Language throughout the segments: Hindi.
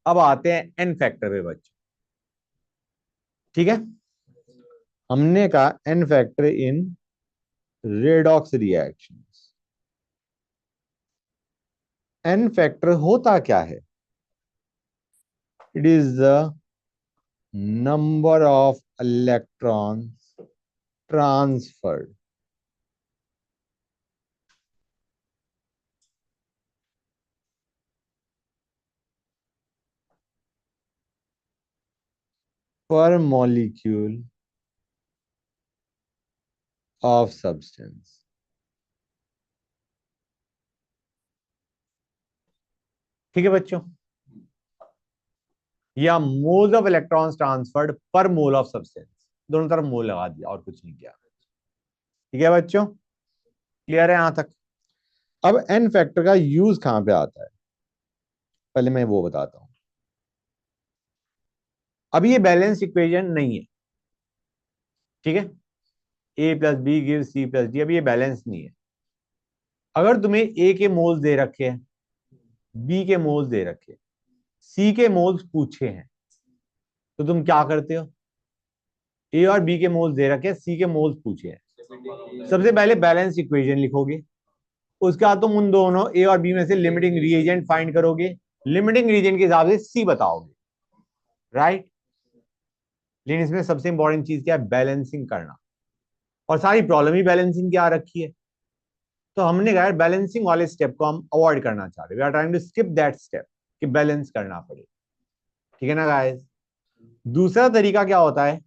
अब आते हैं एन फैक्टर पे बच्चों। ठीक है, हमने कहा n factor in redox reactions. N factor होता क्या है? It is the number of electrons transferred per molecule of substance। ठीक है बच्चों, या moles of electrons transferred per mole of substance. दोनों तरफ मोल लगा दिया और कुछ नहीं किया। ठीक है बच्चों, क्लियर है यहां तक? अब एन फैक्टर का यूज कहां पे आता है, पहले मैं वो बताता हूं। अब ये बैलेंस इक्वेशन नहीं है, ठीक है, a plus b give c plus d, अब ये बैलेंस नहीं है। अगर तुम्हें ए के मोल्स दे रखे हैं, बी के मोल्स दे रखे हैं, सी के मोल्स पूछे हैं, तो तुम क्या करते हो? ए और बी के मोल्स दे रखे हैं, सी के मोल्स पूछे हैं, सबसे पहले बैलेंस इक्वेशन लिखोगे। उसके बाद तुम उन दोनों ए और बी में से लिमिटिंग रिएजेंट फाइंड करोगे, लिमिटिंग रिएजेंट के हिसाब से सी बताओगे, राइट। लेकिन इसमें सबसे इंपॉर्टेंट चीज क्या है? बैलेंसिंग करना। और सारी प्रॉब्लम ही बैलेंसिंग की आ रखी है। तो हमने कहा बैलेंसिंग वाले स्टेप को हम अवॉइड करना चाह रहे हैं, we are trying to skip that step कि बैलेंस करना पड़े। ठीक है ना गाइस? दूसरा तरीका क्या होता है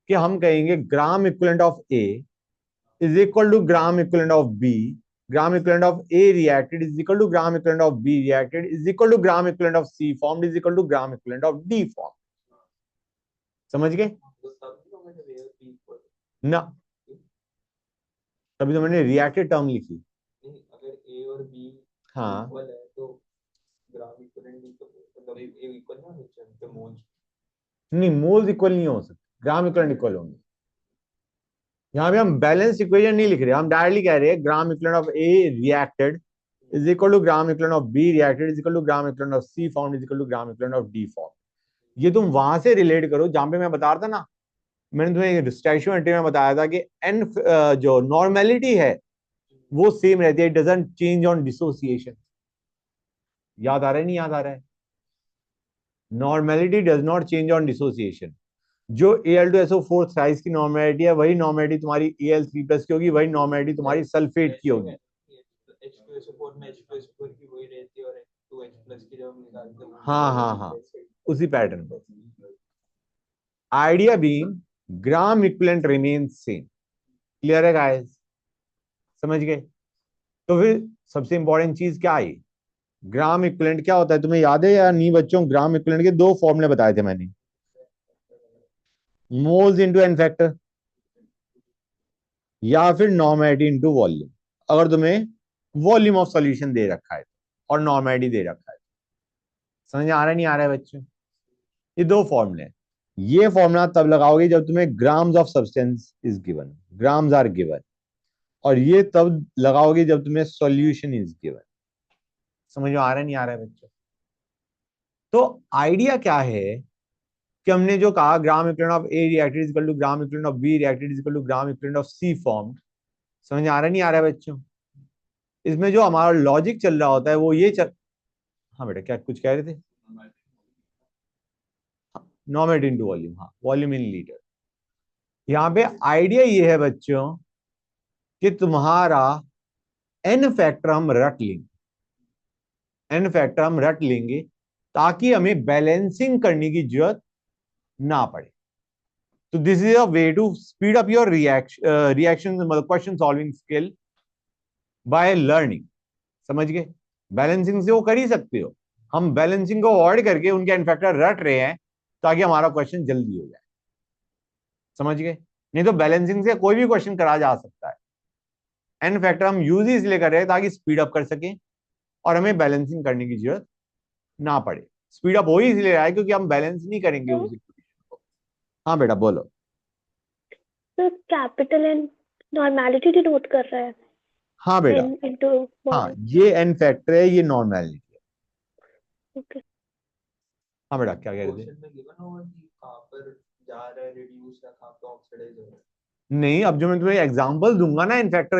कि हम कहेंगे gram equivalent of a is equal to gram equivalent of b, gram equivalent of a reacted is equal to gram equivalent of b reacted is equal to gram equivalent of c formed is equal to gram equivalent of d form. समझ गए ना? तभी तो मैंने रिएक्टेड टर्म लिखी। अगर ए और बी हाँ, इक्वल है तो ग्राम इक्विवेलेंट भी तो मतलब ए इक्वल ना होने चाहिए मोल्स। नहीं, मोल्स इक्वल नहीं हो सकते, ग्राम इक्विवेलेंट इक्वल होंगे। यहाँ पे हम बैलेंस इक्वेशन नहीं लिख रहे, हम डायरेक्टली कह रहे हैं gram equivalent of a reacted is equal to gram equivalent of b reacted is equal to gram equivalent of c form is equal to gram equivalent of d form. ये तुम वहां से रिलेट करो जहां पे मैं बता रहा था ना, मैंने तुम्हें स्टैच्यूमेट्री में बताया था कि एन जो नॉर्मेलिटी है वो सेम रहती है, it doesn't change on dissociation. याद आ रहा है नहीं याद आ रहा है? Normality does not change on dissociation. जो Al2SO4 साइज की नॉर्मेलिटी है वही नॉर्मेलिटी तुम्हारी Al3+ की होगी, वही नॉर्मेलिटी तुम्हारी सल्फेट की होगी। H2SO4 में H2SO4 की वही रहती है और H2H+ की जब हम निकालते हैं हाँ हाँ हाँ, उसी पैटर्न पे। Idea being gram equivalent remains same. Clear है गाइस? समझ गए? तो फिर सबसे इंपॉर्टेंट चीज क्या है? ग्राम इक्विवेलेंट क्या होता है तुम्हें याद है या नहीं बच्चों? ग्राम इक्विवेलेंट के दो फॉर्मूले बताए थे मैंने, मोल्स इंटू एन फैक्टर या फिर नॉर्मेलिटी इंटू वॉल्यूम। अगर तुम्हें वॉल्यूम ऑफ सॉल्यूशन दे रखा है और नॉर्मेलिटी दे रखा है। समझ आ रहा है नहीं आ रहा है बच्चों? ये दो फॉर्मूले हैं। ये फॉर्मूला तब लगाओगे जब तुम्हें grams of substance is given, grams are given, और ये तब लगाओगे जब तुम्हें सॉल्यूशन इज गिवन। समझ में आ रहा है नहीं आ रहा है बच्चों? तो आइडिया क्या है कि हमने जो कहा gram equivalent of a reacted is equal to gram equivalent of b reacted is equal to gram equivalent of c form. समझ में आ रहा है नहीं आ रहा है बच्चों? इसमें जो हमारा लॉजिक चल रहा होता है वो ये चल। हाँ बेटा, क्या कुछ कह रहे थे? नॉर्मेलिटी इंटू वॉल्यूम, हाँ, वॉल्यूम इन लीटर। यहाँ पे आइडिया ये है बच्चों कि तुम्हारा एन फैक्टर हम रट लेंगे, एन फैक्टर हम रट लेंगे ताकि हमें बैलेंसिंग करने की जरूरत ना पड़े। तो this is a way to speed up your reaction मतलब question solving skill by learning. समझ गए? बैलेंसिंग से वो कर ही सकते हो, हम बैलेंसिंग को अवॉइड करके उनके एन फैक्टर रट रहे हैं ताकि हमारा क्वेश्चन जल्दी हो जाए। समझ गए? नहीं तो बैलेंसिंग से कोई भी क्वेश्चन करा जा सकता है। एन फैक्टर हम यूज ही इसलिए कर रहे हैं ताकि स्पीड अप कर सके और हमें बैलेंसिंग करने की जरूरत ना पड़े। स्पीड अप हो ही इसलिए रहा है क्योंकि हम बैलेंस नहीं करेंगे तो उस इक्वेशन को। हाँ बेटा बोलो। कैपिटल एन नॉर्मेलिटी डिनोट कर रहा है, हाँ बेटा, एन इंटू हाँ वॉल्यूम। ये एन फैक्टर है, ये नॉर्मेलिटी है। ओके। हाँ बेटा क्या कह रहे थे? क्वेश्चन में गिवन होगा कि कहाँ पर जा रहा है रिड्यूस या कहाँ पे ऑक्सीडाइज हो रहा है। नहीं, अब जो मैं तुम्हें एग्जांपल दूंगा ना इनफैक्टर,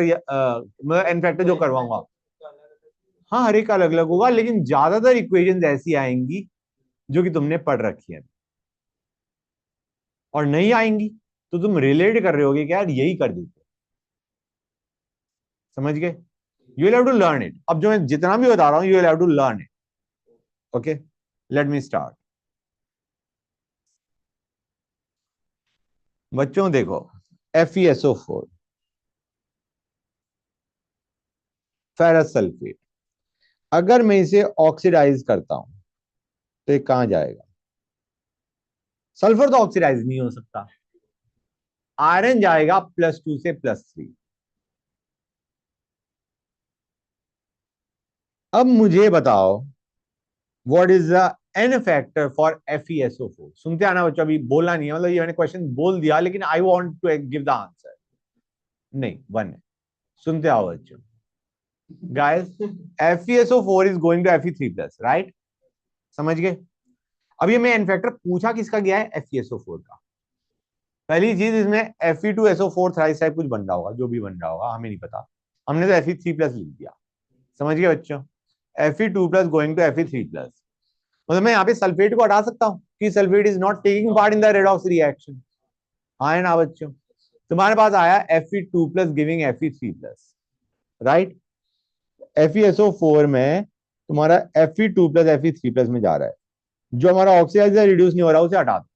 मैं इनफैक्टर जो करवाऊंगा, तो अलग अलग हाँ हर एक का अलग अलग होगा, लेकिन ज्यादातर इक्वेशंस ऐसी आएंगी जो कि तुमने पढ़ रखी है, और नहीं आएंगी तो तुम रिलेट कर रहे होगे कि यार यही कर देते। समझ गए? You will have to learn it. अब जो मैं जितना भी बता रहा हूं, you will have to learn it. Okay, let me start. बच्चों देखो, FeSO4 फेरस सल्फेट, अगर मैं इसे ऑक्सीडाइज करता हूं तो ये कहां जाएगा? सल्फर तो ऑक्सीडाइज नहीं हो सकता, आयरन जाएगा +2 से +3। अब मुझे बताओ, what is the n factor for FeSO4? सुनते आना बच्चों, अभी बोलना नहीं है, मतलब ये मैंने क्वेश्चन बोल दिया लेकिन I want to give the answer. नहीं, 1 है। सुनते आओ बच्चों। Guys, FeSO4 is going to Fe3+, right? समझ गए? अब ये मैं एन फैक्टर पूछा किसका गया है? FeSO4 का। पहली चीज, इसमें Fe2SO4 थ्राइस टाइप कुछ बन रहा होगा, जो भी बन रहा होगा हमें नहीं पता, हमने तो Fe3+ लिख दिया। समझ गए बच्चों? Fe2+ गोइंग टू Fe3+, मतलब मैं यहाँ पे सल्फेट को हटा सकता हूँ कि sulphate is not taking part in the redox reaction. हाँ है ना बच्चों? तुम्हारे पास आया Fe2+ giving Fe3+, right? FeSO4 में तुम्हारा Fe2+ Fe3+ में जा रहा है, जो हमारा ऑक्सीडाइजर रिड्यूस नहीं हो रहा उसे हटा दो।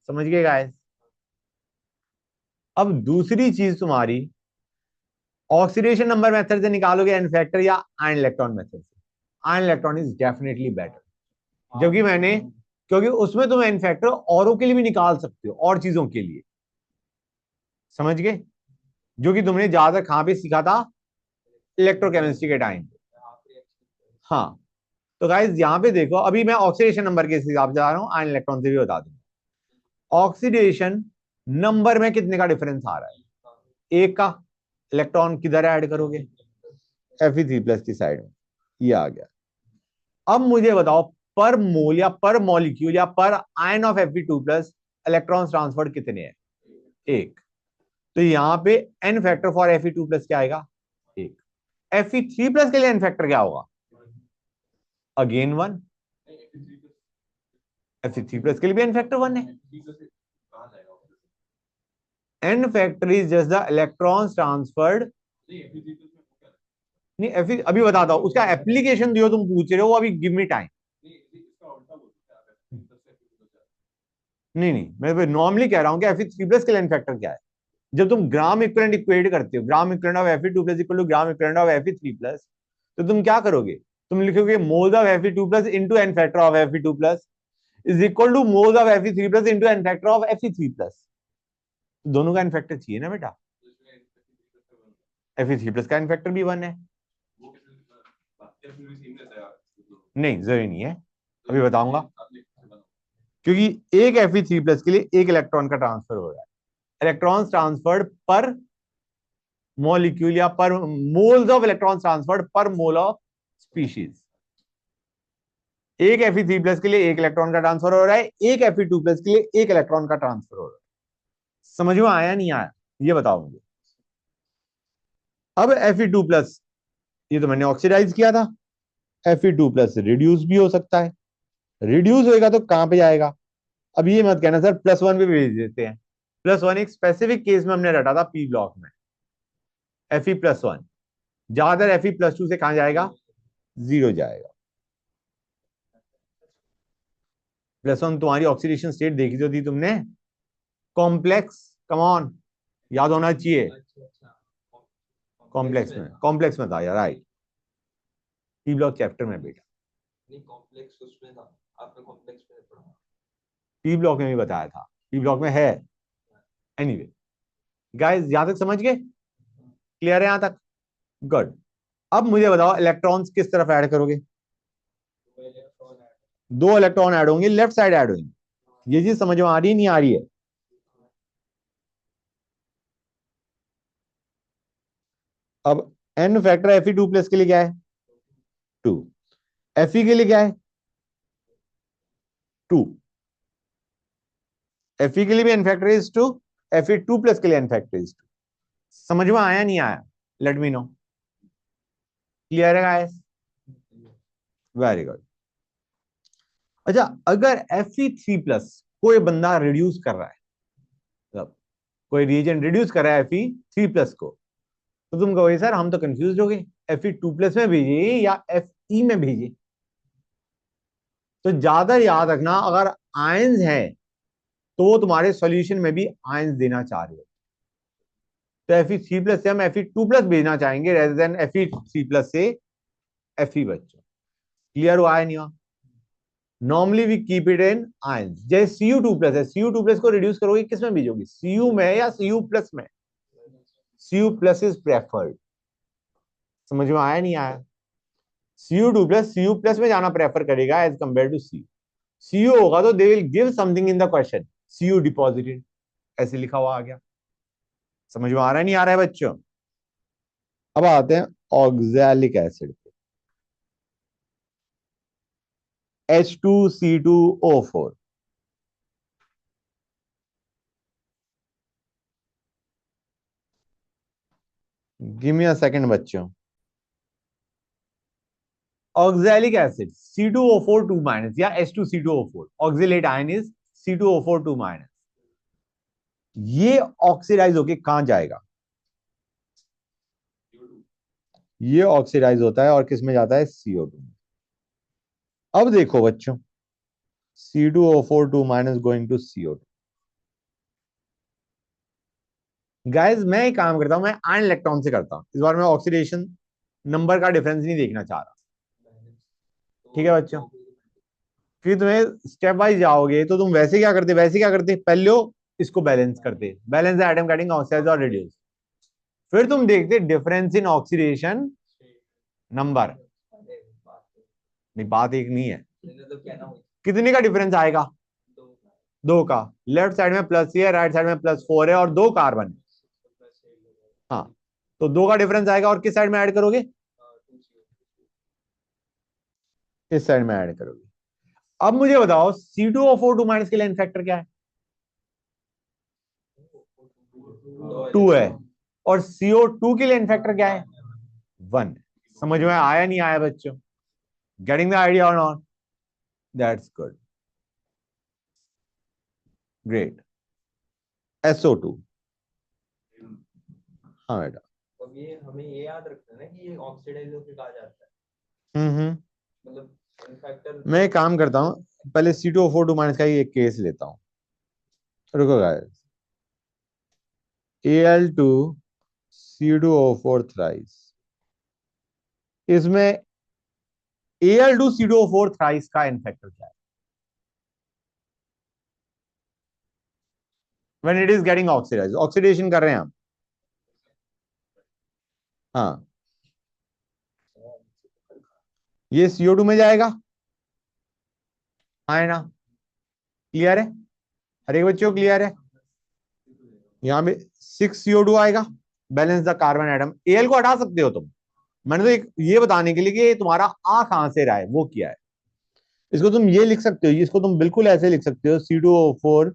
समझ गए गाइस? अब दूसरी चीज तुम्हारी, ऑक्सीडेशन नंबर मेथड से निकालोगे एन फैक्टर या आयन इलेक्ट्रॉन मेथड से? Ion electron is definitely better, जबकि मैंने, क्योंकि उसमें तुम एन फैक्टर औरों के लिए भी निकाल सकते हो, और चीजों के लिए। समझ गए? जो कि तुमने ज्यादा कहां पे सीखा था? इलेक्ट्रोकेमिस्ट्री के टाइम पे। हाँ, तो गाइज यहां पे देखो, अभी मैं ऑक्सीडेशन नंबर के हिसाब से जा रहा हूं, आयन इलेक्ट्रॉन से भी बता दूंगा। ऑक्सीडेशन नंबर में कितने का डिफरेंस आ रहा है? एक का। इलेक्ट्रॉन किधर ऐड करोगे? Fe3+ की साइड में, ये आ गया। अब मुझे बताओ, पर मोल या पर मॉलिक्यूल या पर ion of Fe2+ electron transferred कितने हैं? एक। तो यहां पे एन फैक्टर फॉर Fe2+ क्या आएगा? एक। Fe3+ के लिए एन फैक्टर क्या होगा? अगेन 1। Fe3+ के लिए भी एन फैक्टर 1 है। N factor is just the electron transferred. नहीं, अभी बताता हूं, उसका एप्लीकेशन दियो, तुम पूछ रहे हो, अभी गिव मी टाइम। नहीं नहीं, मैं नॉर्मली कह रहा हूं कि Fe3+ के लिए एन फैक्टर क्या है। जब तुम ग्राम इक्विवेलेंट इक्वेट करते हो, gram equivalent of Fe2+ equal to gram equivalent of Fe3+, तो तुम क्या करोगे? तुम लिखोगे moles of Fe2+ into n factor of Fe2+ is equal to moles of Fe3+ into n factor of Fe3+। दोनों का एन फैक्टर चाहिए ना बेटा? Fe3+ का एन फैक्टर भी 1 है। नहीं, जरूरी नहीं है, अभी बताऊंगा। क्योंकि एक Fe3+ के लिए एक इलेक्ट्रॉन का ट्रांसफर हो रहा है। इलेक्ट्रॉन ट्रांसफर्ड पर मॉलिक्यूल या पर moles of electron transferred per mole of species. एक Fe3+ के लिए एक इलेक्ट्रॉन का ट्रांसफर हो रहा है, एक Fe2+ के लिए एक इलेक्ट्रॉन का ट्रांसफर हो रहा है। समझ में आया नहीं आया, ये बताओ मुझे। अब Fe2+, ये तो मैंने ऑक्सीडाइज किया था, Fe2+ रिड्यूस भी हो सकता है। रिड्यूस होएगा तो कहां पे जाएगा? अब ये मत कहना सर +1 पे भेज देते हैं। +1 एक स्पेसिफिक केस में हमने रटा था, पी ब्लॉक में। Fe+1 ज्यादातर Fe+2 से कहां जाएगा? 0 जाएगा। +1 तुम्हारी ऑक्सीडेशन स्टेट देखी तो थी तुमने, कॉम्प्लेक्स, कमॉन, याद होना चाहिए। कॉम्प्लेक्स में था यार, राइट, पी ब्लॉक चैप्टर में बेटा। नहीं, कॉम्प्लेक्स उसमें था, आपने कॉम्प्लेक्स में पढ़ा। पी ब्लॉक में भी बताया था, पी ब्लॉक में है। एनीवे गाइस, यहां तक समझ गए? क्लियर है यहां तक? गुड। अब मुझे बताओ, इलेक्ट्रॉन्स किस तरफ ऐड करोगे? दो इलेक्ट्रॉन ऐड होंगे, लेफ्ट साइड ऐड होंगे। ये चीज समझ में आ रही है नहीं आ रही है? अब एन फैक्टर Fe2+ के लिए क्या है? 2। Fe के लिए क्या है? 2, Fe के लिए भी n factor is 2, Fe2 plus के लिए n फैक्टर इज 2। समझ में आया नहीं आया? Let me know. क्लियर है गाइस? Very good. अच्छा, अगर Fe3 प्लस कोई बंदा रिड्यूस कर रहा है, मतलब कोई रीजन रिड्यूस कर रहा है Fe3 प्लस को, तो तुम कहोगे सर हम तो कंफ्यूज हो गए, Fe2 प्लस में भेजिए या Fe में भेजिए। तो ज्यादा याद रखना, अगर आयंस है तो वो तुम्हारे सॉल्यूशन में भी आयंस देना चाह रहे हो। तो Fe3 प्लस से हम Fe2 प्लस भेजना चाहेंगे रेदर देन Fe3 प्लस से Fe बच्चों। क्लियर हुआ है नहीं हुआ? Normally we keep it in ions. जैसे Cu2 प्लस है, Cu2 प्लस को रिड्यूस करोगे किस में भेजोगे? Cu में या Cu प्लस में? Cu plus is preferred. समझ में आया नहीं आया? Cu2 प्लस Cu प्लस में जाना प्रेफर करेगा as compare to Cu। Cu होगा तो they will give something in the question, Cu deposited, ऐसे लिखा हुआ आ गया। समझ में आ रहा है नहीं आ रहा है बच्चों? अब आते हैं ऑक्सैलिक एसिड पे। H2C2O4। Give me a second बच्चों। ऑक्सैलिक एसिड C2O4 2 माइनस या H2C2O4, oxalate ion is C2O4 2 minus. ये ऑक्सीडाइज होके कहां जाएगा? ये ऑक्सीडाइज होता है और किस में जाता है? CO2 में। अब देखो बच्चों, C2O4 2 minus going to CO2। Guys मैं एक काम करता हूं, मैं आयन इलेक्ट्रॉन से करता हूं इस बार। मैं ऑक्सीडेशन नंबर का डिफरेंस नहीं देखना चाह रहा। ठीक है बच्चों? फिर तुम्हें स्टेप वाइज जाओगे तो तुम वैसे क्या करते पहले हो इसको बैलेंस करते, balance the atom cutting oxide और रिड्यूस। फिर तुम देखते डिफरेंस इन ऑक्सीडेशन नंबर। नहीं, बात एक नहीं है, कितने का डिफरेंस आएगा? 2 का। लेफ्ट साइड में प्लस है, राइट साइड में +4 है और 2 कार्बन। हाँ, तो 2 का डिफरेंस आएगा और किस साइड में ऐड करोगे? इस साइड में ऐड करोगे। अब मुझे बताओ C2O4 2 माइनस के लिए फैक्टर क्या है? 2 है। और CO2 के लिए फैक्टर क्या है? 1। समझ में आया नहीं आया बच्चों? गेटिंग द आइडिया और not? That's good, great. SO2। हाँ बेटा। अब ये हमें ये याद रखना है ना कि ये ऑक्सीडाइज होके कहा जाता है, मतलब फैक्टर। मैं एक काम करता हूं, पहले C2O4 2 माइनस का ही एक केस लेता हूं। रुको गाइस, Al2C2O4 थ्राइस, इसमें Al2C2O4 थ्राइस का इनफेक्टर क्या है when it is getting oxidized? Oxidation कर रहे हैं हम। हाँ, ये CO2 में जाएगा, हाँ है ना? क्लियर है? हर एक बच्चों क्लियर है? यहां पे 6CO2 आएगा, balance the carbon atom. Al को हटा सकते हो तुम, मैंने तो एक ये बताने के लिए कि तुम्हारा आ कहां से रहा है वो किया है। इसको तुम ये लिख सकते हो, इसको तुम बिल्कुल ऐसे लिख सकते हो, C2O4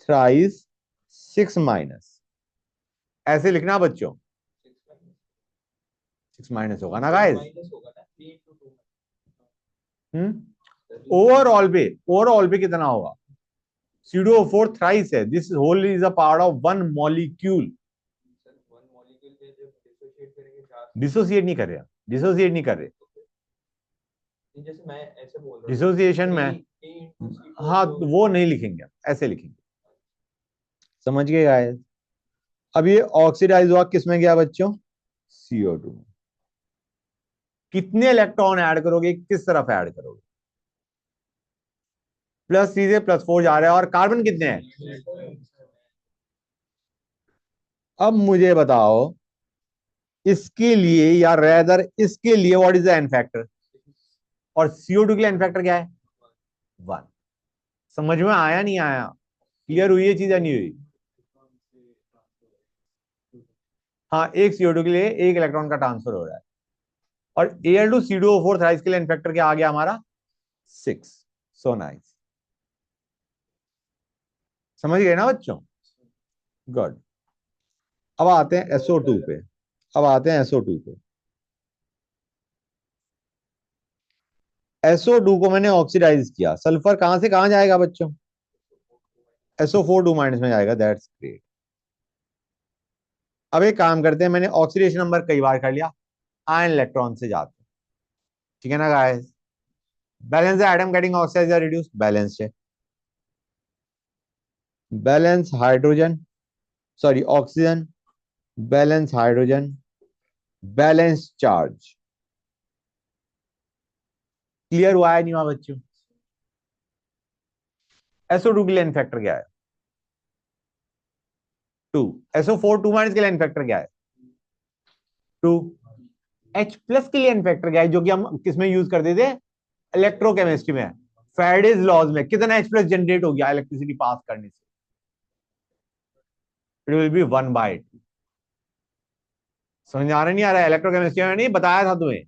थ्राइस 6 माइनस, ऐसे लिखना बच्चों। 6 माइनस होगा ना गाइस? ओवरऑल पे कितना होगा? C2O4 थ्राइस है, this whole is a part of 1 molecule. Dissociate नहीं कर रहे, डिसोसिएट नहीं कर रहे। जैसे मैं ऐसे बोल रहा हूँ डिसोसिएशन में हाँ, तो वो नहीं लिखेंगे, ऐसे लिखेंगे। समझ गए गाइस? अब ये ऑक्सीडाइज हुआ किस में गया बच्चों? CO2 में। कितने इलेक्ट्रॉन ऐड करोगे, किस तरफ ऐड करोगे? +3 से +4 जा रहा है और कार्बन कितने हैं? अब मुझे बताओ इसके लिए या रेदर इसके लिए what is the n factor? और CO2 के लिए एन फैक्टर क्या है? 1। समझ में आया नहीं आया? क्लियर हुई ये चीज या नहीं हुई? हाँ, एक CO2 के लिए एक इलेक्ट्रॉन का ट्रांसफर हो रहा है। और Al2C2O4 थ्राइस के लिए एन फैक्टर क्या आ गया हमारा? 6। So nice. समझ गए ना बच्चों? गुड। अब आते हैं SO2 पे। अब आते हैं SO2 पे। SO2 को मैंने ऑक्सीडाइज किया, सल्फर कहां से कहां जाएगा बच्चों? SO4 2 माइनस में जाएगा, दैट्स ग्रेट। अब एक काम करते हैं, मैंने ऑक्सीडेशन नंबर कई बार कर लिया, आयन इलेक्ट्रॉन से जाते हैं, ठीक है ना गाइस? बैलेंस है, एटम गेटिंग ऑक्साइड या रिड्यूस, बैलेंस है। Balance hydrogen, sorry oxygen, balance hydrogen, balance charge. Clear हुआ है नहीं हुआ बच्चों? SO2 के लिए फैक्टर क्या है? 2। SO4 2 माइनस के लिए फैक्टर क्या है? 2। H+ के लिए फैक्टर क्या है, जो कि हम किसमें यूज करते थे? इलेक्ट्रोकेमिस्ट्री में। फैराडेज लॉज में कितना H+ जनरेट हो गया इलेक्ट्रिसिटी पास करने से? It will be 1/2। समझ आ रहा नहीं आ रहा है? इलेक्ट्रोकेमिस्ट्री में नहीं बताया था तुम्हें?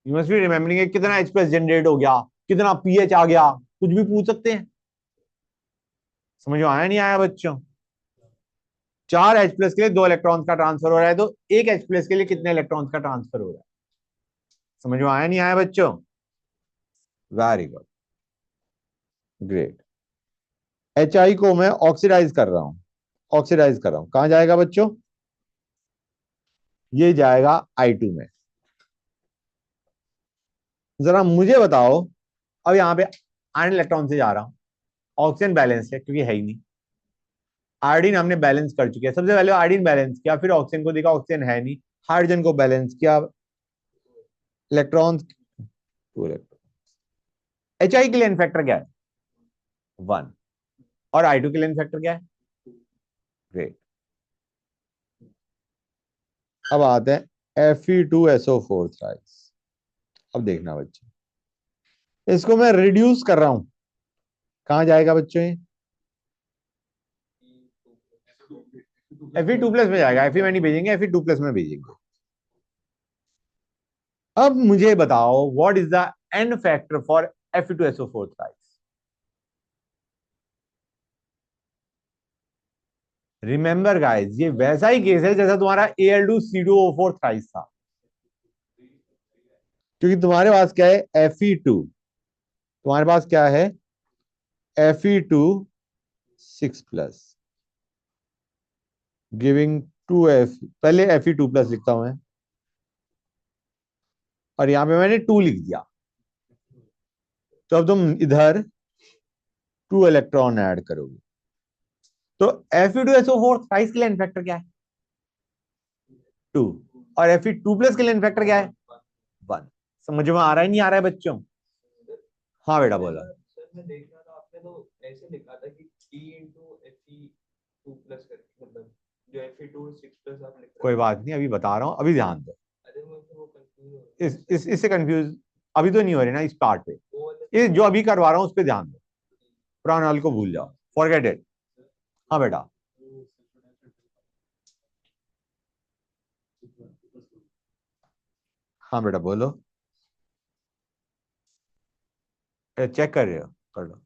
यू मस्ट बी रिमेम्बरिंग कितना H+ जनरेट हो गया, कितना pH आ गया, कुछ भी पूछ सकते हैं। समझ में आया नहीं आया बच्चों? 4H+ के लिए 2 इलेक्ट्रॉन्स का ट्रांसफर हो रहा है, तो 1H+ के लिए कितने इलेक्ट्रॉन्स का ट्रांसफर हो रहा है? समझ में आया नहीं आया बच्चों? Very good, great. HI को मैं ऑक्सीडाइज कर रहा हूं, ऑक्सीडाइज कर रहा हूं, कहां जाएगा बच्चों? ये जाएगा I2 में। जरा मुझे बताओ, अब यहां पे आयरन इलेक्ट्रॉन से जा रहा हूं, ऑक्सीजन बैलेंस है क्योंकि है ही नहीं। आयोडीन हमने बैलेंस कर चुके हैं, सबसे पहले आयोडीन बैलेंस किया, फिर ऑक्सीजन को देखा ऑक्सीजन है नहीं, हाइड्रोजन को बैलेंस किया, इलेक्ट्रॉन, 2 इलेक्ट्रॉन। HI के लिए फैक्टर क्या है? 1। और I2 के लिए फैक्टर क्या है? ग्रेट। अब आते हैं Fe2SO4 थ्राइस। अब देखना बच्चों, इसको मैं रिड्यूस कर रहा हूं, कहां जाएगा बच्चों ये? Fe2+ में जाएगा, Fe में नहीं भेजेंगे, Fe2+ में भेजेंगे। अब मुझे बताओ what is the n factor for Fe2SO4 thrice? Remember guys, ये वैसा ही केस है जैसा तुम्हारा Al2CO4 थ्राइस था, क्योंकि तुम्हारे पास क्या है? Fe2, तुम्हारे पास क्या है? Fe2 6+ गिविंग 2F, पहले Fe2+ लिखता हूं मैं, और यहां पे मैंने 2 लिख दिया, तो अब तुम इधर 2 इलेक्ट्रॉन ऐड करोगे, तो Fe2SO4 थ्राइस के लिए फैक्टर क्या है? 2। और Fe2+ के लिए फैक्टर क्या है? 1। समझ में आ रहा है नहीं आ रहा है बच्चों? हाँ बेटा बोला। सर मैं देख रहा था, आपने तो ऐसे लिखा था कि T इंटू Fe2+ करके, मतलब जो Fe2 6+ आप लिख रहे कोई हो। बात नहीं, अभी बता रहा हूं, अभी ध्यान दो। अरे मैं तो वो कंफ्यूज हो इससे कंफ्यूज अभी तो नहीं हो रहे ना इस पार्ट पे, वो वाला ये जो अभी करवा रहा हूं उस पर ध्यान दो, पुराने वाले को भूल जाओ, फॉरगेट इट। हाँ बेटा। हाँ बेटा बोलो, चेक कर रहे हो? कर लो,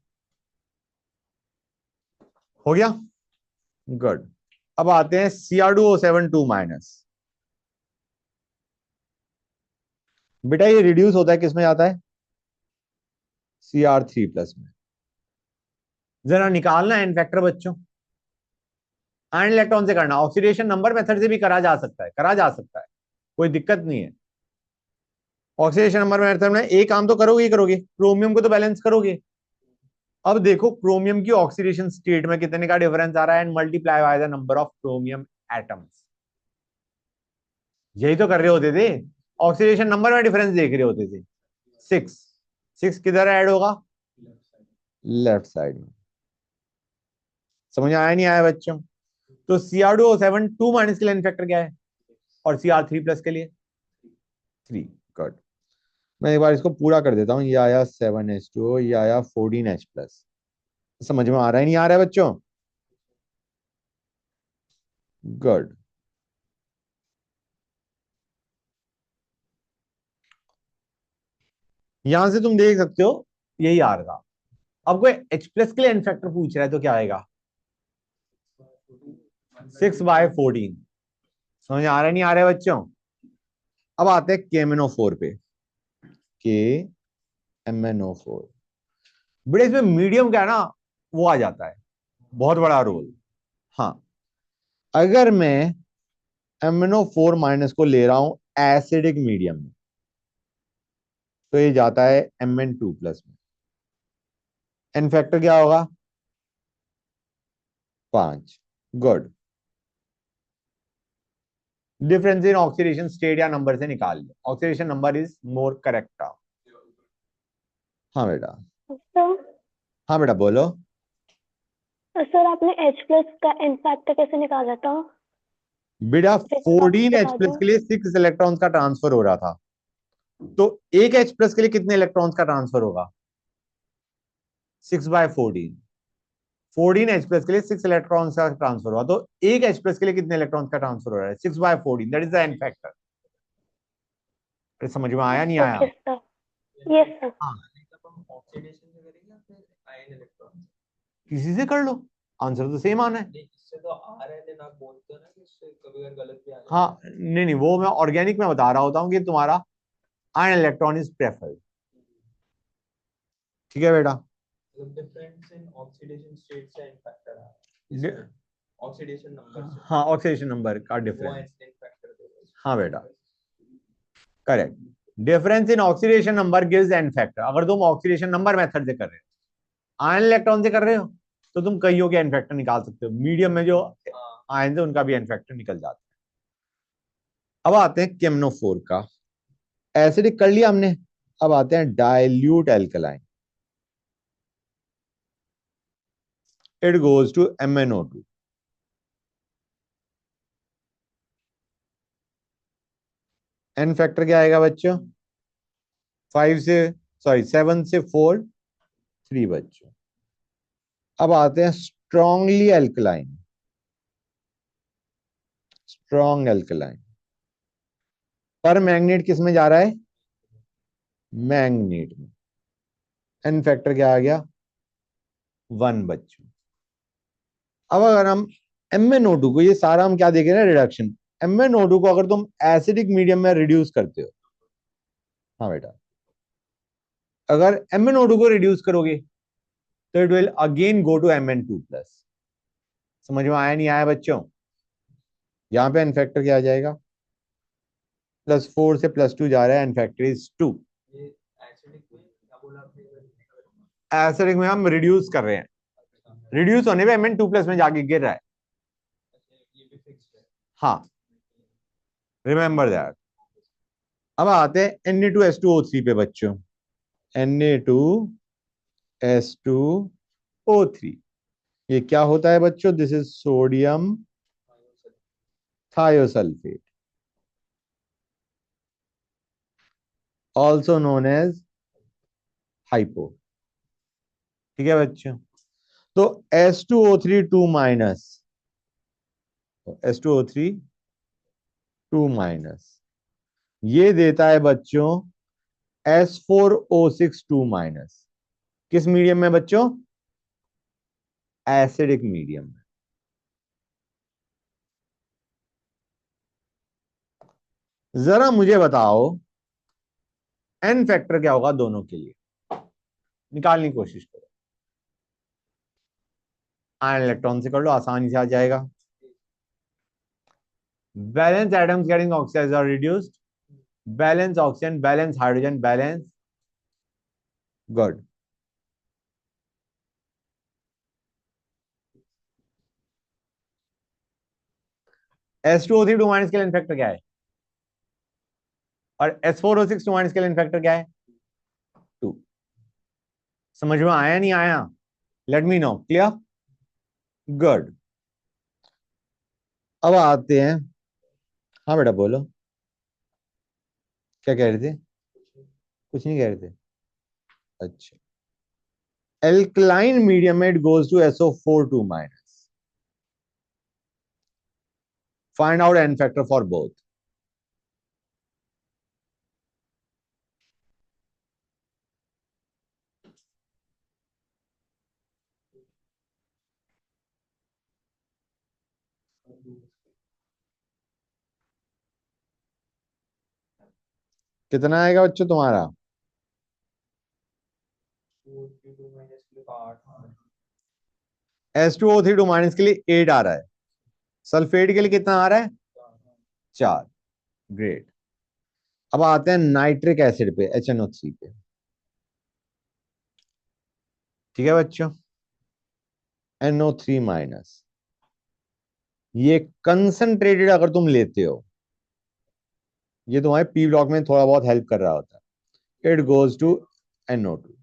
हो गया, गुड। अब आते हैं Cr2O7 2-। बेटा ये रिड्यूस होता है, किसमें जाता है? Cr3+ में। जरा निकालना है फैक्टर बच्चों, आयन इलेक्ट्रॉन से करना, ऑक्सीडेशन नंबर मेथड से भी करा जा सकता है, करा जा सकता है, कोई दिक्कत नहीं है। ऑक्सीडेशन नंबर मेथड में एक काम तो करोगे ही करोगे, क्रोमियम को तो बैलेंस करोगे। अब देखो क्रोमियम की ऑक्सीडेशन स्टेट में कितने का डिफरेंस आ रहा है, and multiply by the number of chromium atoms. यही तो कर रहे होते थे, ऑक्सीडेशन नंबर में डिफरेंस देख रहे होते थे। 6। 6 किधर ऐड होगा? लेफ्ट साइड में। समझ आया नहीं आया बच्चों? तो Cr2O7 2- के लिए फैक्टर क्या है, और Cr3+ के लिए 3। गुड। मैं एक बार इसको पूरा कर देता हूँ, ये आया 7H2O, ये आया 14H+। समझ में आ रहा है नहीं आ रहा है बच्चों? गुड। यहां से तुम देख सकते हो, यही आ रहा, अब कोई H प्लस के लिए एन फैक्टर पूछ रहा है तो क्या आएगा? 6/14। समझ आ रहा है नहीं आ रहा है बच्चों? अब आते हैं KMnO4 पे। KMnO4 बेटा इसमें मीडियम क्या है ना, वो आ जाता है, बहुत बड़ा रोल। हाँ, अगर मैं MnO4 माइनस को ले रहा हूं एसिडिक मीडियम में, तो ये जाता है Mn2 प्लस में। एन फैक्टर क्या होगा? 5। Good. Difference in oxidation state या नंबर से निकाल लो, oxidation number is more correct. हाँ बेटा। सर हाँ बेटा बोलो। सर आपने H प्लस का एन फैक्टर कैसे निकाला था? बेटा फिर आप 14 H बता प्लस दो। के लिए 6 इलेक्ट्रॉन्स का ट्रांसफर हो रहा था, तो एक H प्लस के लिए कितने इलेक्ट्रॉन्स का ट्रांसफर होगा? 6/14। 14 H प्लस के लिए 6 इलेक्ट्रॉन्स का ट्रांसफर हुआ, तो एक H प्लस के लिए कितने इलेक्ट्रॉन्स का ट्रांसफर हो रहा है? 6/14, that is the n factor. समझ में आया नहीं आया? Okay sir. Yes sir. हाँ, जब हम ऑक्सीडेशन से करेंगे या फिर आयन इलेक्ट्रॉन? किसी से कर लो, आंसर तो सेम आना है। नहीं, इससे तो RNA आप बोलते हो ना कि इससे कभी अगर गलत भी आ जाए। हाँ नहीं नहीं, वो मैं ऑर्गेनिक में बता रहा होता हूँ कि तुम्हारा आयन इलेक्ट्रॉन इज प्रेफर्ड। ठीक है बेटा? मतलब डिफरेंस इन ऑक्सीडेशन स्टेट से इन फैक्टर आ रहा है ऑक्सीडेशन नंबर से, हाँ, ऑक्सीडेशन नंबर का वो डिफरेंस। इन फैक्टर देगा। हाँ बेटा, correct. Difference in oxidation number gives an factor. अगर तुम ऑक्सीडेशन नंबर मेथड से कर रहे हो, आयन इलेक्ट्रॉन से कर रहे हो, तो तुम कईयों के एन फैक्टर निकाल सकते हो। मीडियम में जो हाँ, आयन है उनका भी एन फैक्टर निकल जाता है। अब आते हैं केमनो4 का। एसिडिक कर लिया हमने, अब आते हैं dilute alkaline. It goes to MnO2। N factor क्या आएगा बच्चों? 5 से, सॉरी 7 से 4, 3 बच्चों। अब आते हैं स्ट्रॉन्गली एल्कलाइन। स्ट्रॉन्ग एल्कलाइन पर मैग्नेट किस में जा रहा है? मैग्नेट में। एन फैक्टर क्या आ गया? 1 बच्चों। अब अगर हम MnO2 को, ये सारा हम क्या देखें ना, रिडक्शन। MnO2 को अगर तुम एसिडिक मीडियम में रिड्यूस करते हो, हाँ बेटा, अगर MnO2 को रिड्यूस करोगे तो it will again go to Mn2 plus. समझ में आया नहीं आया बच्चों? यहां पे एन फैक्टर क्या आ जाएगा? +4 से +2 जा रहा है, एन फैक्टर इज 2। ये एसिडिक में क्या बोला आपने? एसिडिक में हम रिड्यूस कर रहे हैं, अच्छा, रिड्यूस होने पे Mn2 प्लस में जाके गिर रहा है। ये भी फिक्स है। हाँ, रिमेंबर दैट। अब आते हैं Na2S2O3 पे बच्चों। Na2S2O3, ये क्या होता है बच्चों? This is sodium thiosulphate, also known as hypo. ठीक है बच्चों? तो S2O3 2 माइनस, S2O3 2 माइनस, ये देता है बच्चों S4O6 2 माइनस। किस मीडियम में बच्चों? एसिडिक मीडियम में। जरा मुझे बताओ एन फैक्टर क्या होगा दोनों के लिए, निकालने की कोशिश करो। आयन इलेक्ट्रॉन से कर लो, आसानी से आ जाएगा। बैलेंस एटम्स गेटिंग ऑक्साइड और reduced, balance oxygen, balance hydrogen, balance. Good. S2O3 2 minus के लिए फैक्टर क्या है? और S4O6 2 माइनस के लिए फैक्टर क्या है? 2। समझ में आया नहीं आया? Let me know. Clear? Good. अब आते हैं, हाँ बेटा बोलो, क्या कह रहे थे? कुछ नहीं कह रहे थे? अच्छा, एल्कलाइन मीडियम में it goes to SO4 2 minus. Find out n factor for both. कितना आएगा बच्चों तुम्हारा? H2O3 माइनस के लिए 8 आ रहा है, सल्फेट के लिए कितना आ रहा है? 4। ग्रेट। अब आते हैं नाइट्रिक एसिड पे, HNO3 पे। ठीक है बच्चों, NO3 माइनस, ये कंसंट्रेटेड अगर तुम लेते हो, ये तुम्हारे पी ब्लॉक में थोड़ा बहुत हेल्प कर रहा होता है, it goes to NO2।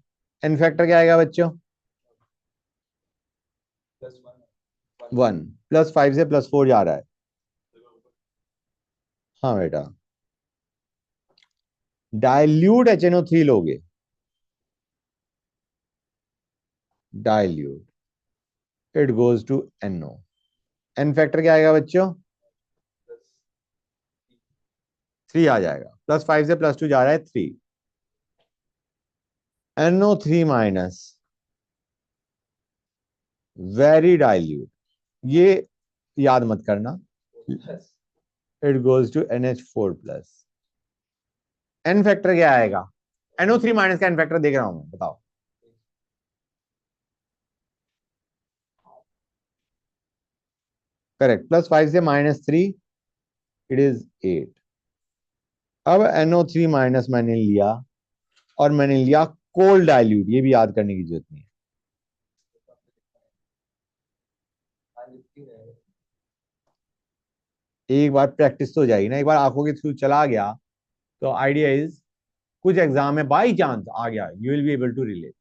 N factor क्या आएगा बच्चों? 1 +5 से +4 जा रहा है। हाँ बेटा, डाइल्यूट HNO3 लोगे, dilute, it goes to NO। N factor क्या आएगा बच्चों? 3 आ जाएगा, +5 से +2 जा रहा है 3। NO3 माइनस, वेरी डाइल्यूट, ये याद मत करना, it goes to NH4+। N factor क्या आएगा? NO3 माइनस का एन फैक्टर देख रहा हूं मैं, बताओ। करेक्ट, +5 से -3, इट इज 8। अब NO3 माइनस मैंने लिया, और मैंने लिया कोल्ड डाइल्यूट, ये भी याद करने की जरूरत नहीं है। एक बार प्रैक्टिस तो हो जाएगी ना, एक बार आंखों के थ्रू चला गया तो आइडिया इज, कुछ एग्जाम में बाई चांस आ गया, you will be able to relate.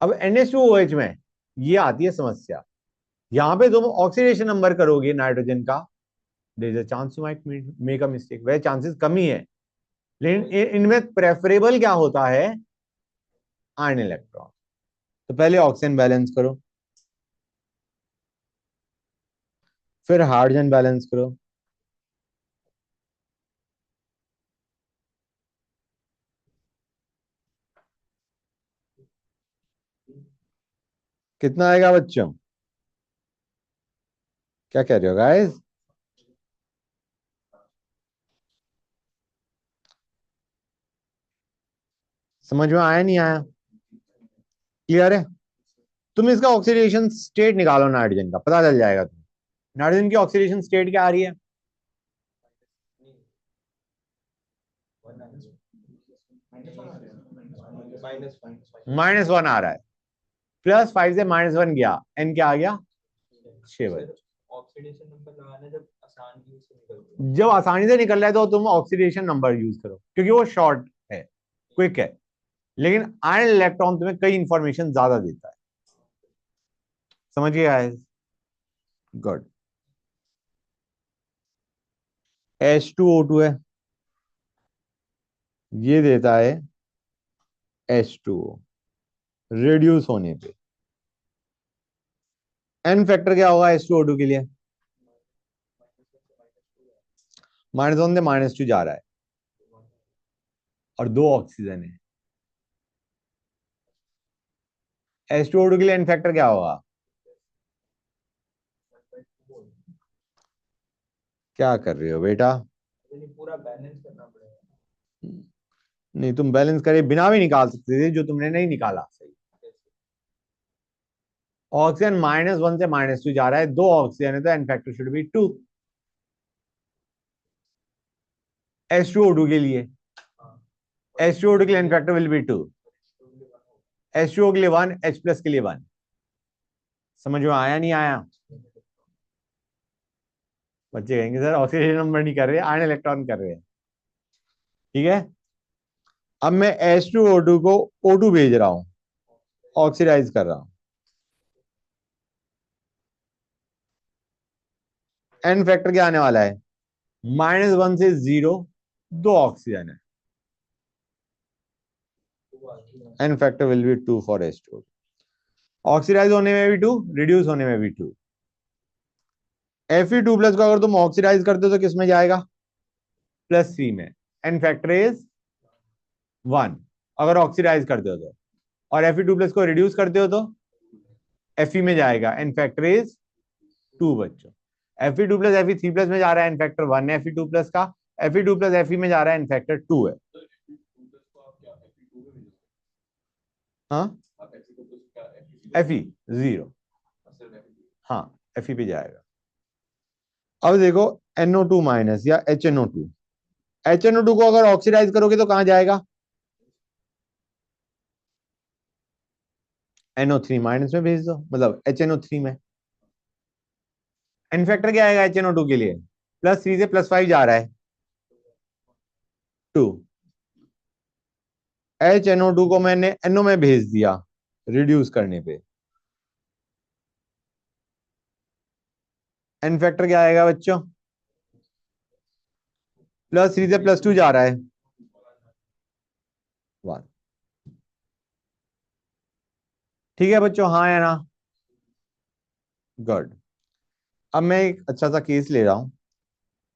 अब NH2OH में ये आती है समस्या, यहां पे तुम ऑक्सीडेशन नंबर करोगे नाइट्रोजन का, there is a chance you might make a mistake, वह चांसेस कम ही है, लेकिन इनमें प्रेफरेबल क्या होता है? Ion electron. तो पहले ऑक्सीजन बैलेंस करो, फिर हाइड्रोजन बैलेंस करो, कितना आएगा बच्चों? क्या कह रहे हो गाइस? समझ में आया नहीं आया? क्लियर है? तुम इसका ऑक्सीडेशन स्टेट निकालो, नाइट्रोजन का पता चल जाएगा तुम्हें। नाइट्रोजन की ऑक्सीडेशन स्टेट क्या आ रही है? -1 आ रहा है, +5 से -1 गया, एन क्या आ गया? 6। ऑक्सीडेशन नंबर लगाना जब आसानी से निकल जब आसानी से निकल रहा है तो तुम ऑक्सीडेशन नंबर यूज करो, क्योंकि वो शॉर्ट है, क्विक है, लेकिन आयन इलेक्ट्रॉन तुम्हें कई इंफॉर्मेशन ज्यादा देता है। समझिए गाइस? गुड। H2O2 है, ये देता है H2O रिड्यूस होने पे। एन फैक्टर क्या होगा H2O2 के लिए? -1 से -2 जा रहा है, और 2 ऑक्सीजन है। H2O2 के लिए एन फैक्टर क्या होगा? क्या कर रहे हो बेटा? पूरा बैलेंस करना पड़ेगा। नहीं, तुम बैलेंस करे बिना भी निकाल सकते थे, जो तुमने नहीं निकाला। सही। ऑक्सीजन -1 से -2 जा रहा है, 2 ऑक्सीजन है, तो N factor should be 2। H2O2 के लिए, H2O2 के लिए N factor will be 2, H2O के लिए 1, H+ के लिए 1। समझ में आया नहीं आया? बच्चे कहेंगे सर ऑक्सीडेशन नंबर नहीं कर रहे, आयन इलेक्ट्रॉन कर रहे हैं। ठीक है, अब मैं H2O2 को O2 भेज रहा हूं, ऑक्सीडाइज कर रहा हूं। एन फैक्टर क्या आने वाला है? -1 से 0, 2 ऑक्सीजन है, n factor will be 2 for H2O। Oxidise होने में भी 2, रिड्यूस होने में भी 2। Fe2+ को अगर तुम ऑक्सीडाइज करते हो तो किस में जाएगा? +3 में, एन फैक्टर इज 1 अगर ऑक्सीडाइज करते हो तो, और Fe2+ को रिड्यूस करते हो तो Fe में जाएगा, एन फैक्टर इज 2 बच्चों। Fe2 प्लस Fe3 प्लस में जा रहा है इनफैक्टर 1 है Fe2 प्लस का, Fe2 प्लस Fe में जा रहा है इनफैक्टर 2 है। हाँ Fe 0, हाँ Fe पे जाएगा। अब देखो NO2 माइनस या HNO2, HNO2 को अगर ऑक्सीडाइज करोगे तो कहां जाएगा? NO3 माइनस में भेज दो, मतलब HNO3 में। इनफैक्टर क्या आएगा HNO2 के लिए? +3 से +5 जा रहा है 2, HNO2 को मैंने NO में भेज दिया रिड्यूस करने पे। इनफैक्टर क्या आएगा बच्चों? +3 से +2 जा रहा है 1। ठीक है बच्चों, हाँ या ना? गुड। अब मैं एक अच्छा सा केस ले रहा हूं,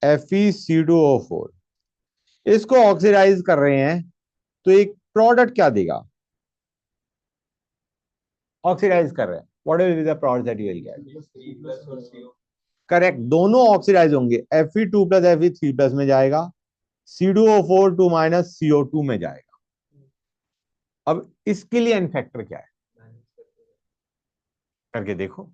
FeC2O4, इसको ऑक्सीडाइज कर रहे हैं तो एक प्रोडक्ट क्या देगा? ऑक्सीडाइज कर रहे हैं, what will be the product that you will get? C plus और CO। करेक्ट, दोनों ऑक्सीडाइज होंगे, Fe2 प्लस Fe3 प्लस में जाएगा, C2O4 2 माइनस CO2 में जाएगा। अब इसके लिए इनफैक्टर क्या है करके देखो।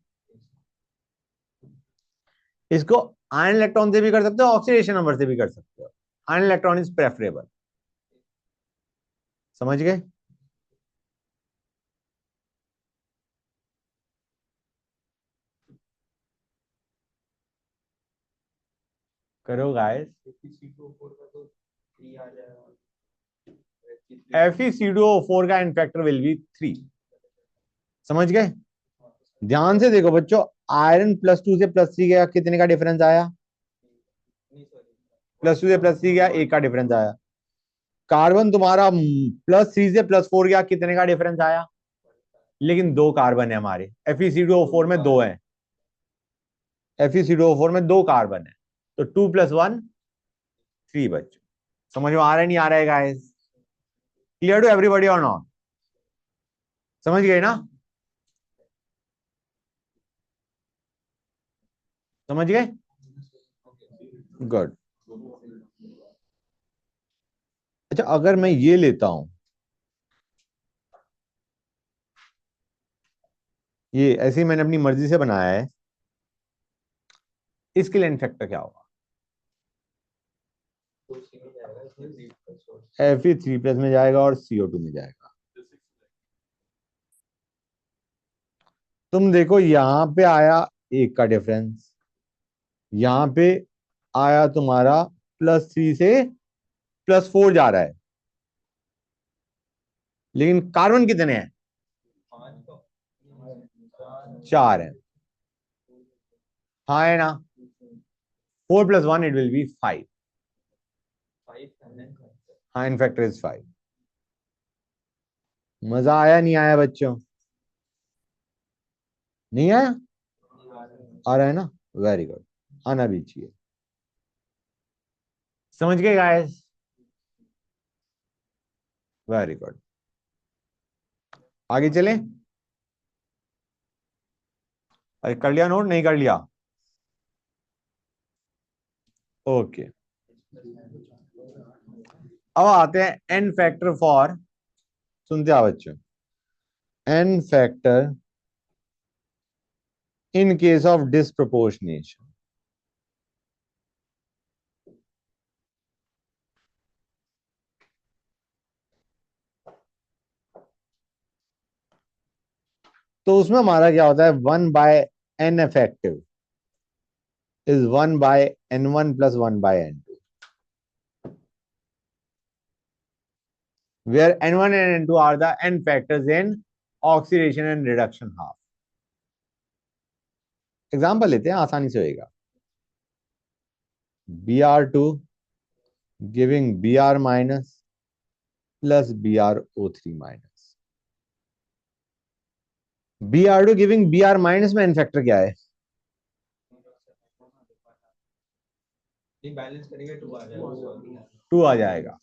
इसको आयन इलेक्ट्रॉन से भी कर सकते हो, ऑक्सीडेशन नंबर से भी कर सकते हो, आयन इलेक्ट्रॉन इज प्रेफरेबल। समझ गए? करो गाइस। FeC2O4 का तो 3 आ जाएगा। FeC2O4 का इनफैक्टर विल बी 3। समझ गए? ध्यान से देखो बच्चों, आयरन +2 से +3 गया, कितने का डिफरेंस आया? +2 से +3 गया, 1 का डिफरेंस आया। कार्बन तुम्हारा +3 से +4 गया, कितने का डिफरेंस आया? लेकिन 2 कार्बन है हमारे, FeC2O4 में 2 है, FeC2O4 में 2 कार्बन है, तो 2 + 1 3 बच्चों। समझ में आ रहा है नहीं आ रहा है गाइस? क्लियर टू एवरीबॉडी और नॉट? समझ गए ना? समझ गए? गुड। अच्छा, अगर मैं ये लेता हूं, ये ऐसे ही मैंने अपनी मर्जी से बनाया है, इसके लिए इनफैक्टर क्या होगा? तो C में जाएगा, इसमें 3 प्लस और Fe3 प्लस में जाएगा और CO2 में जाएगा। तुम देखो यहां पे आया 1 का डिफरेंस, यहां पे आया तुम्हारा +3 से +4 जा रहा है, लेकिन कार्बन कितने हैं? 5 का 4 है, हाँ है ना? 4 + 1 इट विल बी 5। 5 है। हाँ, इनफैक्टर इज 5। मजा आया नहीं आया बच्चों? नहीं आया? आ रहा है ना? वेरी गुड, आना भी चाहिए। समझ गए गाइस? Very good. आगे चलें? अरे कर लिया नोट, नहीं कर लिया? ओके, अब आते हैं एन फैक्टर फॉर, सुनते आओ बच्चों, n factor in case of disproportionation. तो उसमें हमारा क्या होता है, 1/n effective is 1/n1 plus 1/n2, where n1 and n2 are the n factors in oxidation and reduction half. Example लेते हैं, आसानी से होएगा। Br2 giving Br minus plus BrO3 minus, Br2 giving Br minus में n फैक्टर क्या है? बैलेंस करेंगे 2 आ जाएगा। 2 आ जाएगा।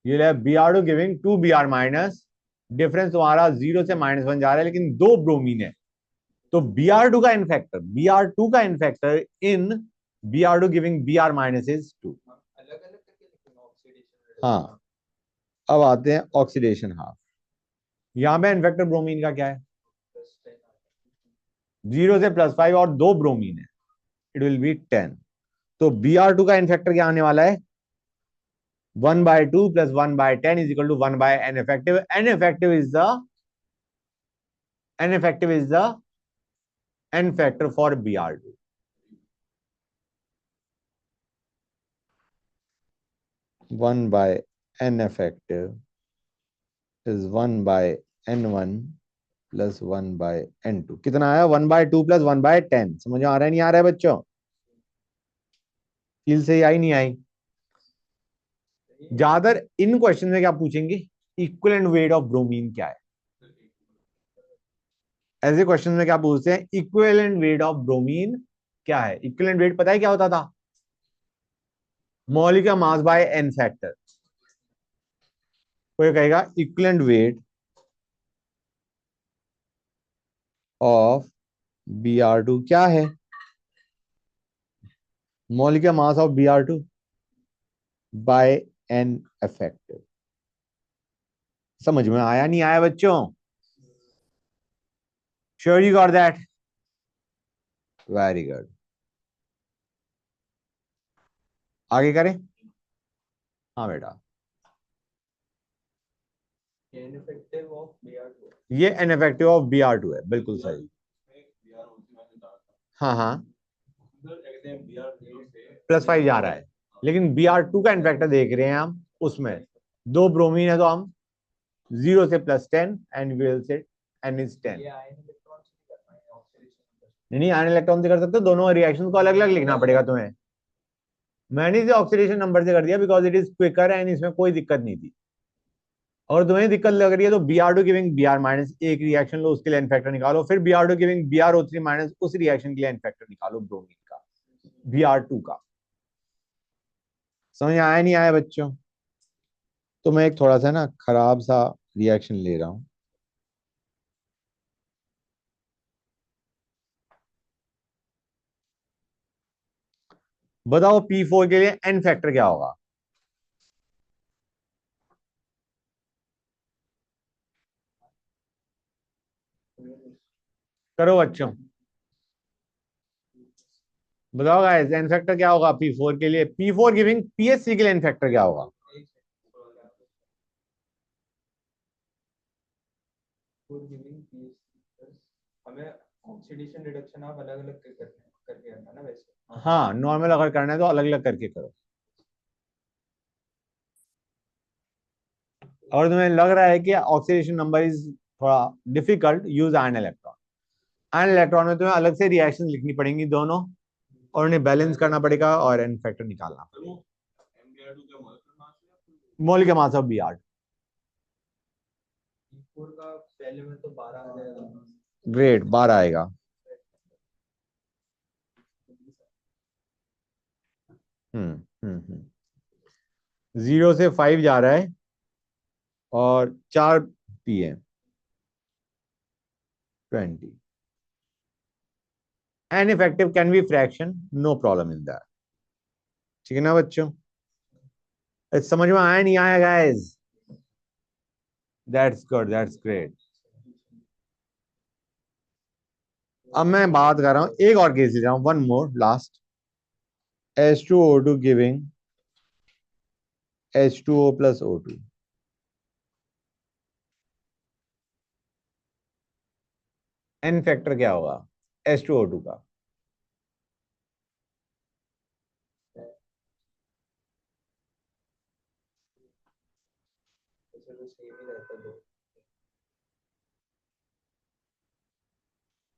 ये ले Br2 giving 2 Br minus, difference तुम्हारा 0 से -1 जा रहा है, लेकिन 2 ब्रोमीन है तो Br2 का इन फैक्टर, Br2 का n factor in Br2 giving Br minus is 2। अलग अलग करके लिखूंगा ऑक्सीडेशन। हाँ, अब आते हैं ऑक्सीडेशन हाफ। यहां पे इन फैक्टर ब्रोमीन का क्या है, 0 से +5 और 2 ब्रोमीन है, इट विल बी 10। तो Br2 का इन फैक्टर क्या आने वाला है, 1/2 + 1/10 is equal to 1/n effective. N effective is the n factor for Br2. One by n effective is 1/n1 + 1/n2. कितना आया, 1/2 + 1/10। समझ में आ रहा है नहीं आ रहा है बच्चों, फील से आई नहीं आई। ज्यादातर इन क्वेश्चन में क्या पूछेंगे, इक्विवेलेंट वेट ऑफ ब्रोमीन क्या है। ऐसे क्वेश्चन में क्या पूछते हैं, इक्विवेलेंट वेट ऑफ ब्रोमीन क्या है। इक्विवेलेंट वेट पता है क्या होता था, molecular mass by n factor. कोई कहेगा इक्विवेलेंट वेट ऑफ Br2 क्या है, molecular mass of Br2 by n effective. समझ में आया नहीं आया बच्चों, sure you got that, very good. आगे करें, हाँ बेटा, इनफेक्टिव ऑफ Br2। ये इनफेक्टिव ऑफ Br2 है, बिल्कुल सही। हाँ हाँ, +5 जा रहा है, लेकिन Br2 का इनफैक्टर देख रहे हैं हम, उसमें 2 ब्रोमीन है, तो हम 0 से +10 and will say n is 10। ये आयन इलेक्ट्रॉन से नहीं करना है ऑक्सीडेशन। नहीं आयन इलेक्ट्रॉन से कर सकते हो, दोनों रिएक्शन को अलग अलग लिखना पड़ेगा तुम्हें। मैंने इसे ऑक्सीडेशन नंबर से कर दिया because it is quicker and इसमें कोई दिक्कत नहीं थी। और तुम्हें दिक्कत लग रही है तो Br2 गिविंग Br माइनस एक रिएक्शन लो, उसके लिए एन फैक्टर निकालो, फिर Br2 गिविंग BrO3 माइनस उस रिएक्शन के लिए एन फैक्टर निकालो ब्रोमीन का, Br2 का। समझ आया नहीं आया बच्चों, तो मैं एक थोड़ा सा ना खराब सा रिएक्शन ले रहा हूं। बताओ P4 के लिए एन फैक्टर क्या होगा। करो बच्चों, बताओ गाइस, एन फैक्टर क्या होगा P4 के लिए, P4 गिविंग PSC के लिए एन फैक्टर क्या होगा। हमें ऑक्सीडेशन रिडक्शन आप अलग अलग करके करना ना वैसे। हाँ, नॉर्मल अगर करना है तो अलग अलग करके करो। और तुम्हें लग रहा है कि ऑक्सीडेशन नंबर इज थोड़ा difficult, use ion electron. Ion electron में तुम्हें अलग से रिएक्शन लिखनी पड़ेंगी दोनों, और उन्हें बैलेंस करना पड़ेगा और एन फैक्टर निकालना पड़ेगा। Molecular mass of Br। P4 का पहले में तो 12 आ जाएगा। ग्रेट, 12 आएगा। हम्म 0 से 5 जा रहा है और 4 PM 20। N effective can be fraction, no problem in that. ठीक है ना बच्चों, समझ में आया नहीं आया guys, that's good, that's great. अब मैं बात कर रहा हूं, एक और केस ले रहा हूं, one more last, H2O2 giving H2O + O2। एन फैक्टर क्या होगा H2O2 का। वैसे तो सेम ही रहता है।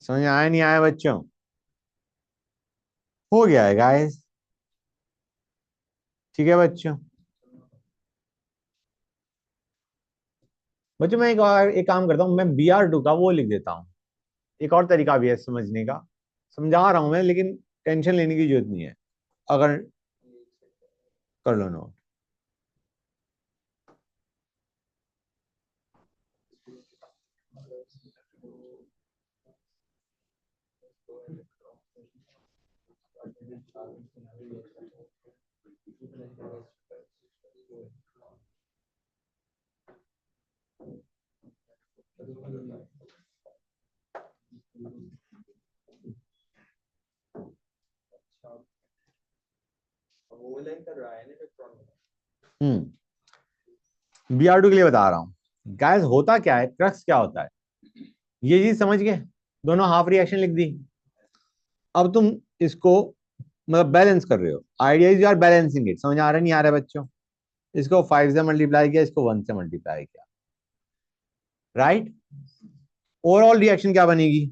समझ में आया नहीं आया बच्चों, हो गया है गाइस। ठीक है बच्चों, बच्चों मैं एक काम करता हूँ, मैं Br2 का वो लिख देता हूँ। एक और तरीका भी है समझने का, समझा रहा हूं मैं, लेकिन टेंशन लेने की जरूरत नहीं है, अगर कर लो नोट। वो लाइन कर रहा है ना इलेक्ट्रॉन। Br2 के लिए बता रहा हूं गाइस, होता क्या है, क्रक्स क्या होता है, ये चीज समझ गए, दोनों हाफ रिएक्शन लिख दी। अब तुम इसको मतलब बैलेंस कर रहे हो, idea is you are balancing it, समझ आ रहा है नहीं आ रहा है बच्चों? इसको 5 से मल्टीप्लाई किया, इसको 1 से मल्टीप्लाई किया, राइट? ओवरऑल रिएक्शन क्या बनेगी?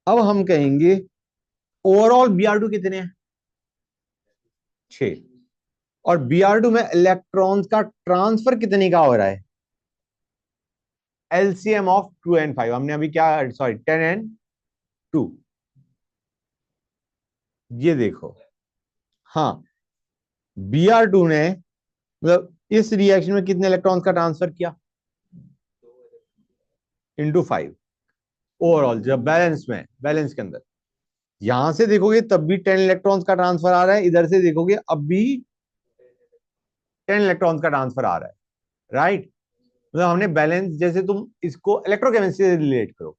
अब हम कहेंगे ओवरऑल Br2 कितने हैं? 6। और Br2 में इलेक्ट्रॉन्स का ट्रांसफर कितने का हो रहा है? एलसीएम ऑफ 2 and 5, हमने अभी क्या, सॉरी 10 and 2, ये देखो। हाँ, Br2 ने मतलब इस रिएक्शन में कितने इलेक्ट्रॉन्स का ट्रांसफर किया? इंटू 5 ओवरऑल, जब बैलेंस में, बैलेंस के अंदर यहां से देखोगे तब भी 10 इलेक्ट्रॉन्स का ट्रांसफर आ रहा है, इधर से देखोगे अब भी 10 इलेक्ट्रॉन्स का ट्रांसफर आ रहा है, राइट? मतलब हमने बैलेंस, जैसे तुम इसको इलेक्ट्रोकेमिस्ट्री से रिलेट करो,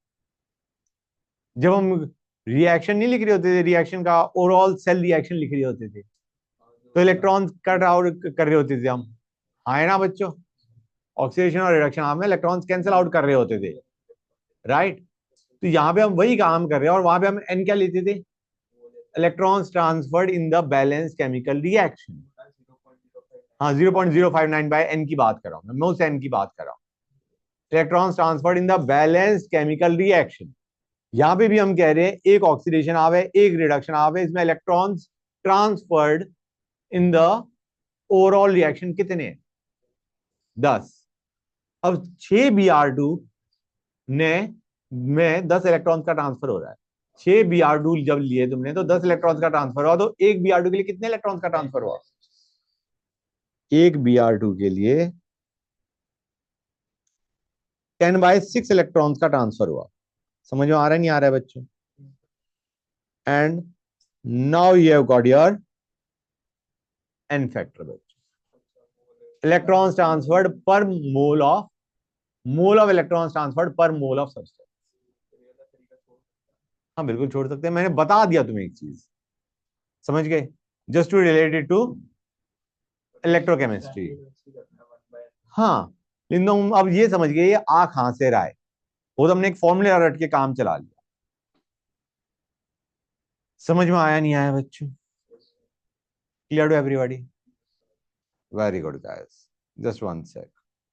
जब हम रिएक्शन नहीं लिख रहे होते थे, रिएक्शन का ओवरऑल सेल रिएक्शन लिख रहे होते थे, तो इलेक्ट्रॉन कट आउट कर रहे होते थे हम, हाँ है ना बच्चों? ऑक्सीडेशन और रिडक्शन में इलेक्ट्रॉन्स कैंसिल आउट कर रहे होते थे, राइट? तो यहाँ पे हम वही काम कर रहे हैं, और वहां पे हम एन क्या लेते थे? Electrons transferred in the balance chemical reaction. हाँ, 0.059 बाय एन की बात कर रहा हूँ मैं उस एन की बात कर रहा हूँ, electrons transferred in the balance chemical reaction. यहाँ पे भी हम कह रहे हैं एक ऑक्सीडेशन आवे, एक रिडक्शन आवे, इसमें electrons transferred in the overall reaction कितने हैं? 10। अब 6 Br2 ने में 10 इलेक्ट्रॉन्स का ट्रांसफर हो रहा है। 6 Br2 जब लिए तुमने तो 10 इलेक्ट्रॉन्स का ट्रांसफर हुआ, तो एक Br2 के लिए कितने इलेक्ट्रॉन्स का ट्रांसफर हुआ? एक Br2 के लिए 10/6 इलेक्ट्रॉन्स का ट्रांसफर हुआ। समझ में आ रहा है नहीं आ रहा है बच्चों? And now you have got your n factor बच्चों, electrons transferred per mole of electrons transferred per mole of substance. हाँ बिल्कुल छोड़ सकते हैं, मैंने बता दिया तुम्हें एक चीज, समझ गए? Just to related to electrochemistry. हाँ, लेकिन तुम अब ये समझ गए ये आ कहां से रहा है, वो तो हमने एक फॉर्मूला रट के काम चला लिया। समझ में आया नहीं आया बच्चों? Clear to everybody? Very good guys, just one sec.